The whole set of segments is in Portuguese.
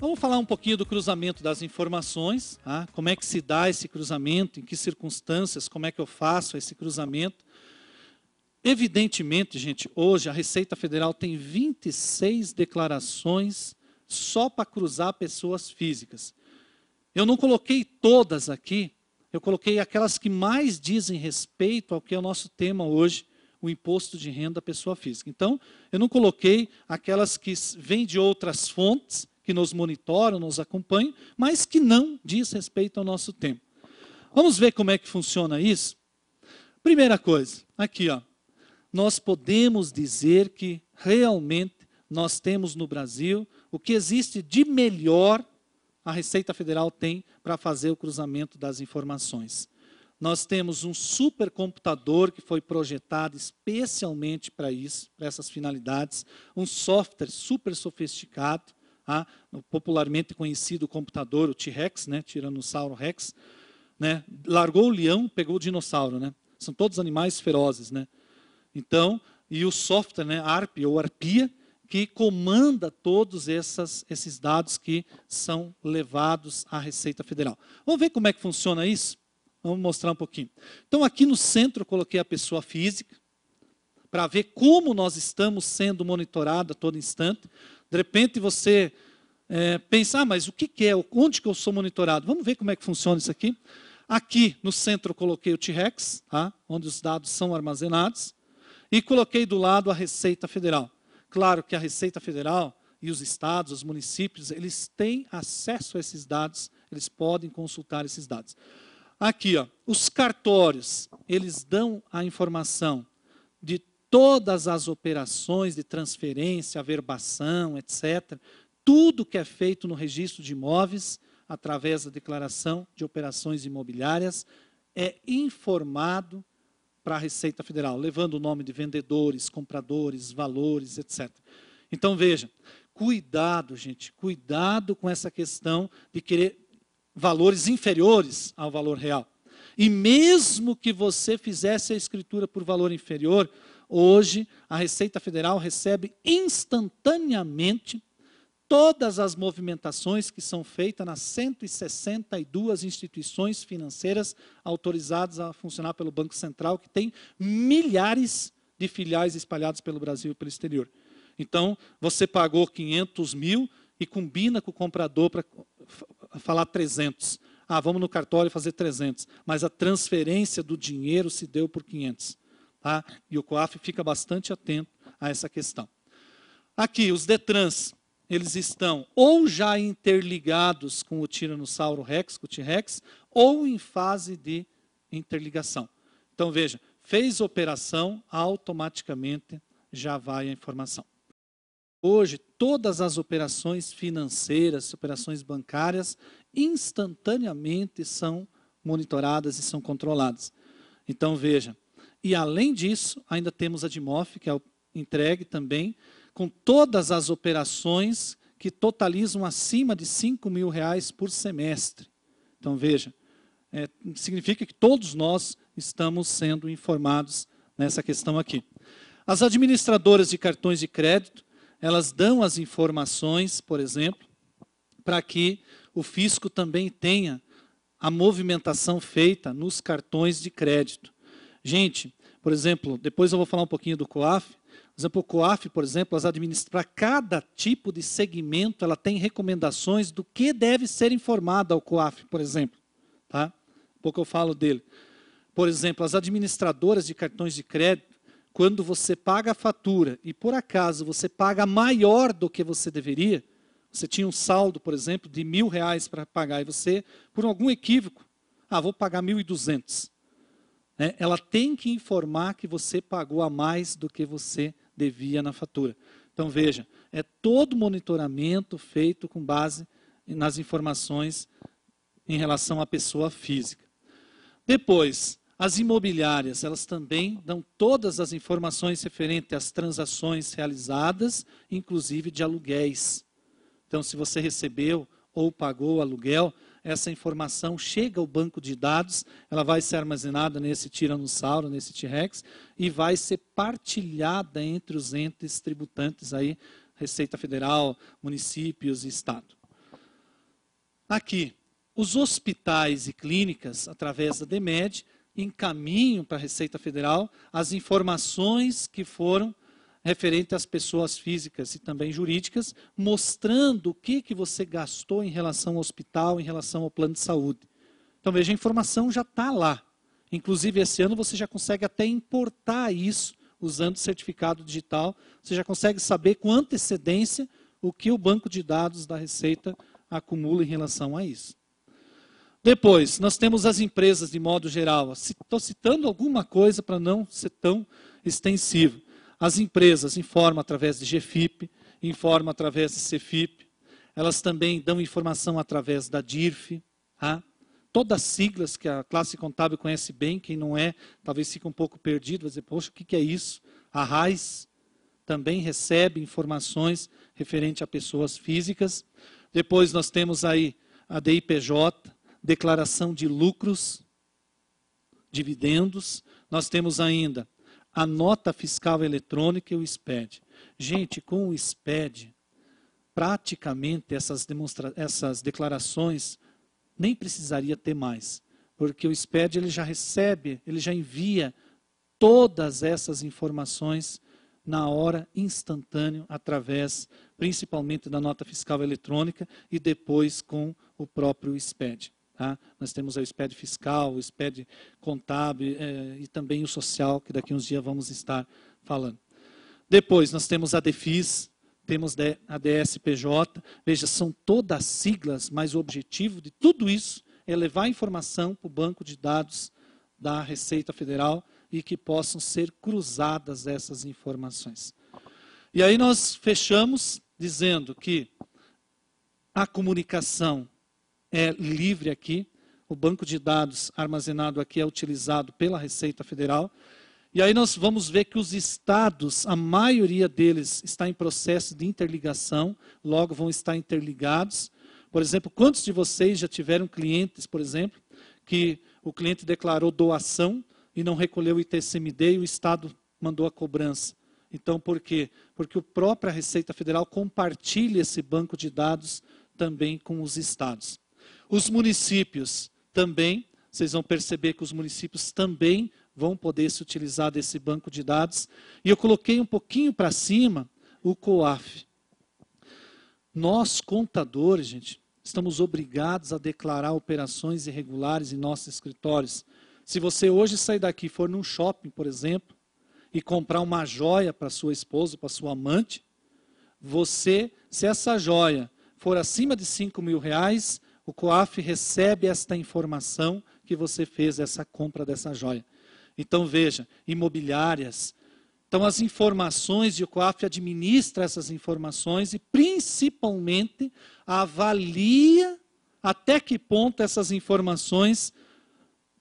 Vamos falar um pouquinho do cruzamento das informações, tá? Como é que se dá esse cruzamento, em que circunstâncias, como é que eu faço esse cruzamento. Evidentemente, gente, hoje a Receita Federal tem 26 declarações só para cruzar pessoas físicas. Eu não coloquei todas aqui, eu coloquei aquelas que mais dizem respeito ao que é o nosso tema hoje, o imposto de renda da pessoa física. Então, eu não coloquei aquelas que vêm de outras fontes, que nos monitoram, nos acompanham, mas que não diz respeito ao nosso tema. Vamos ver como é que funciona isso? Primeira coisa, aqui, ó, nós podemos dizer que realmente nós temos no Brasil o que existe de melhor a Receita Federal tem para fazer o cruzamento das informações. Nós temos um supercomputador que foi projetado especialmente para isso, para essas finalidades, um software super sofisticado, popularmente conhecido o computador, o T-Rex, né, Tiranossauro Rex, né, largou o leão, pegou o dinossauro, né, são todos animais ferozes, né. Então, e o software, né, ARP ou ARPIA, que comanda todos esses dados que são levados à Receita Federal. Vamos ver como é que funciona isso? Vamos mostrar um pouquinho. Então, aqui no centro eu coloquei a pessoa física, para ver como nós estamos sendo monitorados a todo instante. De repente você pensa, mas o que é? Onde que eu sou monitorado? Vamos ver como é que funciona isso aqui. Aqui no centro eu coloquei o T-Rex, tá? Onde os dados são armazenados, e coloquei do lado a Receita Federal. Claro que a Receita Federal e os estados, os municípios, eles têm acesso a esses dados, eles podem consultar esses dados. Aqui, ó, os cartórios, eles dão a informação de todas as operações de transferência, averbação, etc. Tudo que é feito no registro de imóveis, através da declaração de operações imobiliárias, é informado para a Receita Federal, levando o nome de vendedores, compradores, valores, etc. Então, veja, cuidado, gente, cuidado com essa questão de querer valores inferiores ao valor real. E mesmo que você fizesse a escritura por valor inferior, hoje a Receita Federal recebe instantaneamente todas as movimentações que são feitas nas 162 instituições financeiras autorizadas a funcionar pelo Banco Central, que tem milhares de filiais espalhados pelo Brasil e pelo exterior. Então, você pagou 500 mil e combina com o comprador para falar 300. Vamos no cartório fazer 300. Mas a transferência do dinheiro se deu por 500. Tá? E o COAF fica bastante atento a essa questão. Aqui, os DETRANs. Eles estão ou já interligados com o Tiranossauro Rex, com o T-Rex, ou em fase de interligação. Então, veja, fez operação, automaticamente já vai a informação. Hoje, todas as operações financeiras, operações bancárias, instantaneamente são monitoradas e são controladas. Então, veja, e além disso, ainda temos a DIMOF, que é entregue também, com todas as operações que totalizam acima de R$5.000 por semestre. Então, veja, significa que todos nós estamos sendo informados nessa questão aqui. As administradoras de cartões de crédito, elas dão as informações, por exemplo, para que o fisco também tenha a movimentação feita nos cartões de crédito. Gente, por exemplo, depois eu vou falar um pouquinho do COAF. Por exemplo, o COAF, por exemplo, para cada tipo de segmento, ela tem recomendações do que deve ser informado ao COAF, por exemplo. Tá? Um pouco eu falo dele. Por exemplo, as administradoras de cartões de crédito, quando você paga a fatura e, por acaso, você paga maior do que você deveria, você tinha um saldo, por exemplo, de R$1.000 para pagar, e você, por algum equívoco, vou pagar 1.200. Ela tem que informar que você pagou a mais do que você devia na fatura. Então, veja, é todo monitoramento feito com base nas informações em relação à pessoa física. Depois, as imobiliárias, elas também dão todas as informações referentes às transações realizadas, inclusive de aluguéis. Então, se você recebeu ou pagou aluguel, essa informação chega ao banco de dados, ela vai ser armazenada nesse Tiranossauro, nesse T-Rex, e vai ser partilhada entre os entes tributantes, aí, Receita Federal, municípios e Estado. Aqui, os hospitais e clínicas, através da DEMED, encaminham para a Receita Federal as informações que foram referentes às pessoas físicas e também jurídicas, mostrando o que você gastou em relação ao hospital, em relação ao plano de saúde. Então, veja, a informação já está lá. Inclusive, esse ano você já consegue até importar isso, usando certificado digital. Você já consegue saber com antecedência o que o banco de dados da Receita acumula em relação a isso. Depois, nós temos as empresas de modo geral. Estou citando alguma coisa para não ser tão extensivo. As empresas informam através de GFIP, informam através de CFIP. Elas também dão informação através da DIRF. Tá? Todas as siglas que a classe contábil conhece bem, quem não é, talvez fique um pouco perdido, vai dizer, poxa, o que é isso? A RAIS também recebe informações referentes a pessoas físicas. Depois nós temos aí a DIPJ, declaração de lucros, dividendos. Nós temos ainda a nota fiscal eletrônica e o SPED. Gente, com o SPED, praticamente essas declarações nem precisaria ter mais, porque o SPED ele já recebe, ele já envia todas essas informações na hora, instantâneo, através principalmente da nota fiscal eletrônica e depois com o próprio SPED. Tá? Nós temos o SPED fiscal, o SPED contábil e também o social, que daqui a uns dias vamos estar falando. Depois nós temos a DEFIS, temos a DSPJ, veja, são todas siglas, mas o objetivo de tudo isso é levar a informação para o banco de dados da Receita Federal e que possam ser cruzadas essas informações. E aí nós fechamos dizendo que a comunicação é livre aqui, o banco de dados armazenado aqui é utilizado pela Receita Federal, e aí nós vamos ver que os estados, a maioria deles está em processo de interligação, logo vão estar interligados. Por exemplo, quantos de vocês já tiveram clientes, por exemplo, que o cliente declarou doação e não recolheu o ITCMD e o estado mandou a cobrança? Então, por quê? Porque a própria Receita Federal compartilha esse banco de dados também com os estados. Os municípios também, vocês vão perceber que os municípios também vão poder se utilizar desse banco de dados. E eu coloquei um pouquinho para cima o COAF. Nós, contadores, gente, estamos obrigados a declarar operações irregulares em nossos escritórios. Se você hoje sair daqui e for num shopping, por exemplo, e comprar uma joia para sua esposa, para sua amante, você, se essa joia for acima de R$5.000, o COAF recebe esta informação que você fez essa compra dessa joia. Então veja, imobiliárias. Então as informações, e o COAF administra essas informações e principalmente avalia até que ponto essas informações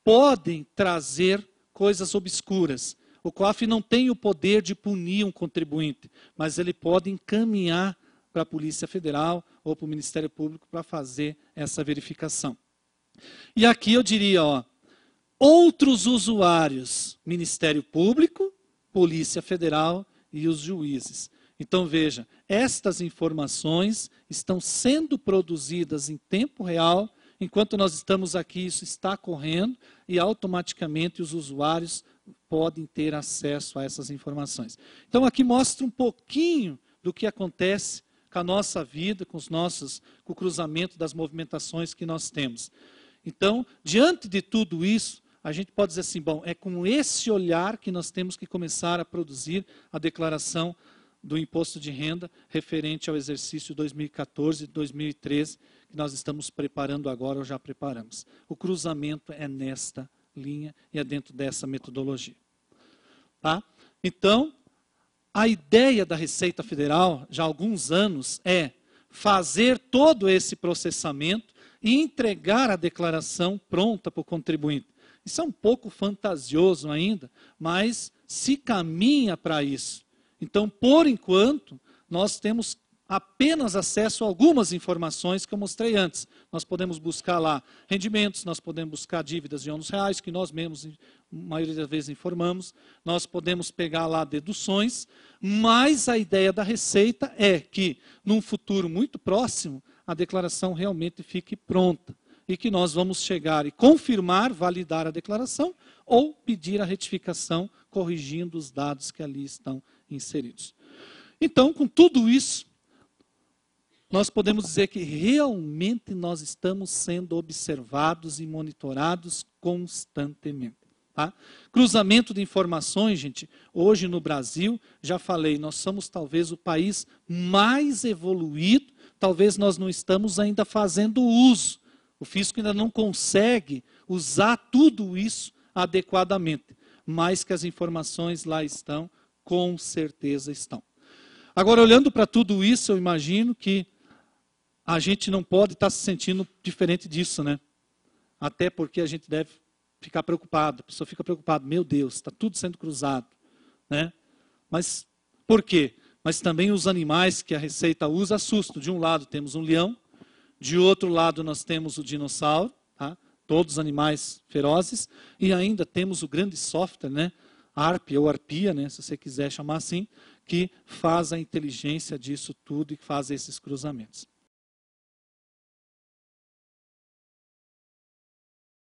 podem trazer coisas obscuras. O COAF não tem o poder de punir um contribuinte, mas ele pode encaminhar para a Polícia Federal ou para o Ministério Público para fazer essa verificação. E aqui eu diria, ó, outros usuários, Ministério Público, Polícia Federal e os juízes. Então veja, estas informações estão sendo produzidas em tempo real, enquanto nós estamos aqui, isso está correndo e automaticamente os usuários podem ter acesso a essas informações. Então aqui mostra um pouquinho do que acontece com a nossa vida, com o cruzamento das movimentações que nós temos. Então, diante de tudo isso, a gente pode dizer assim, bom, é com esse olhar que nós temos que começar a produzir a declaração do imposto de renda referente ao exercício 2014 e 2013, que nós estamos preparando agora ou já preparamos. O cruzamento é nesta linha e é dentro dessa metodologia. Tá? Então, a ideia da Receita Federal, já há alguns anos, é fazer todo esse processamento e entregar a declaração pronta para o contribuinte. Isso é um pouco fantasioso ainda, mas se caminha para isso. Então, por enquanto, nós temos apenas acesso a algumas informações que eu mostrei antes. Nós podemos buscar lá rendimentos, nós podemos buscar dívidas de ônus reais, que nós mesmos, a maioria das vezes, informamos. Nós podemos pegar lá deduções, mas a ideia da Receita é que, num futuro muito próximo, a declaração realmente fique pronta. E que nós vamos chegar e confirmar, validar a declaração ou pedir a retificação, corrigindo os dados que ali estão inseridos. Então, com tudo isso, nós podemos dizer que realmente nós estamos sendo observados e monitorados constantemente. Tá? Cruzamento de informações, gente, hoje no Brasil, já falei, nós somos talvez o país mais evoluído, talvez nós não estamos ainda fazendo uso. O fisco ainda não consegue usar tudo isso adequadamente, mas que as informações lá estão, com certeza estão. Agora, olhando para tudo isso, eu imagino que a gente não pode estar se sentindo diferente disso, né? Até porque a gente deve ficar preocupado, a pessoa fica preocupada, meu Deus, está tudo sendo cruzado, né? Mas por quê? Mas também os animais que a Receita usa assustam. De um lado temos um leão, de outro lado nós temos o dinossauro, tá? Todos animais ferozes, e ainda temos o grande software, né? ARP ou Arpia, né? Se você quiser chamar assim, que faz a inteligência disso tudo e faz esses cruzamentos.